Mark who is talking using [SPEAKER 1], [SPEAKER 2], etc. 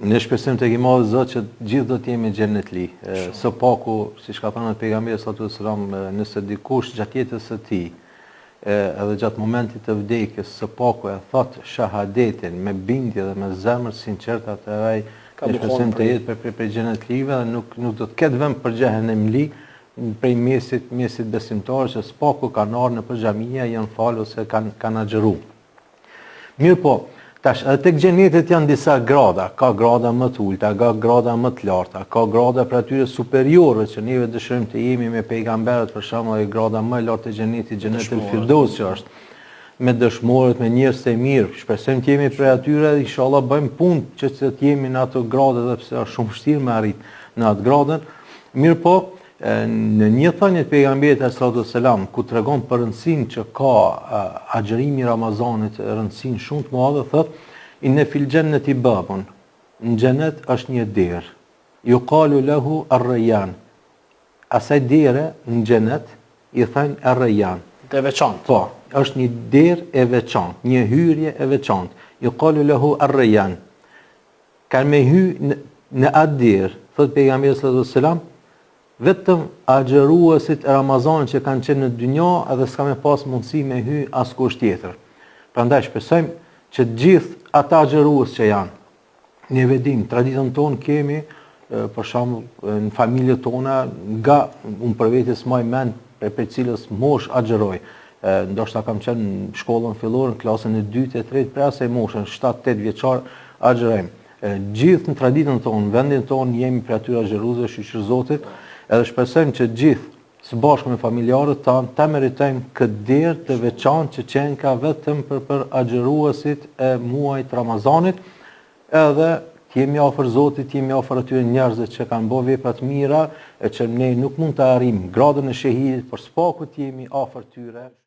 [SPEAKER 1] Ne shpesim të Madhi Zot që gjithë do t'jemi xhenetli. Së paku, siç ka thënë pejgamberi sallallahu alajhi wasallam, nëse dikush gjatë jetës së tij, edhe gjatë momentit të vdekjes, së paku e thot shahadetin me bindje dhe me zemër sinqert, atëherë ai ne shpesim të jetë për xhenetlive dhe nuk do të ketë vend për xhenemli prej mesit besimtarë që së paku kanë ardhur në xhamia, janë falë ose kanë agjëru. Mirë po, tash, edhe tek xhenetet janë disa grada, ka grada më të ulta, ka grada më të larta, ka grada për atyre superiore që neve dëshirojmë të jemi me pejgamberët, për shembull, grada më e lartë e xhenetit, xhenetul Firdaus që është, me dëshmorët, me njerëz të mirë. Shpresojmë të jemi prej atyre, inshallah bëjmë punë që të jemi në ato grade, edhe pse është shumë vështirë me arrit në atë gradën. Mirë po, në një thënie të pejgamberit sallallahu alajhi wasallam, ku tregon për rëndësinë që ka agjërimi i Ramazanit, rëndësinë shumë të madhe, thotë inna fil jannati babun, në xhenet është një derë, yuqalu lahu ar-rayyan, asaj dere në xhenet i thënë ar-rayyan,
[SPEAKER 2] të veçantë.
[SPEAKER 1] Po, është një derë e veçantë, një hyrje e veçantë, yuqalu lahu ar-rayyan, kanë me hy në atë derë, thotë pejgamberi sallallahu alajhi wasallam, vetëm agjëruesit e Ramazanit që kanë qenë në dynja edhe s'ka me pas mundësi me hy askush tjetër. Prandaj shpresojmë që gjithë ata agjërues që janë, ne vedim, traditën tonë kemi, për shembull në familjet tona, nga unë për vetes maj mend për cilës mosh agjëroj. Ndoshta kam qenë në shkollën fillore, në klasën e 2 e 3, për asaj moshën 7-8 vjeçar agjërojmë. Gjithë në traditën tonë, në vendin tonë jemi për atyre agjëruesve, shqyr Zotit, edhe shpresojmë që gjithë së bashku me familjarët tanë ta meritojmë këtë derë të veçantë që qenë ka vetëm për agjëruesit e muajit Ramazanit, edhe të jemi afër Zotit, të jemi afër atyre njerëzve që kanë bërë vepra të mira, e që ne nuk mund të arrijmë gradën e shehidit, por s'paku të jemi afër tyre.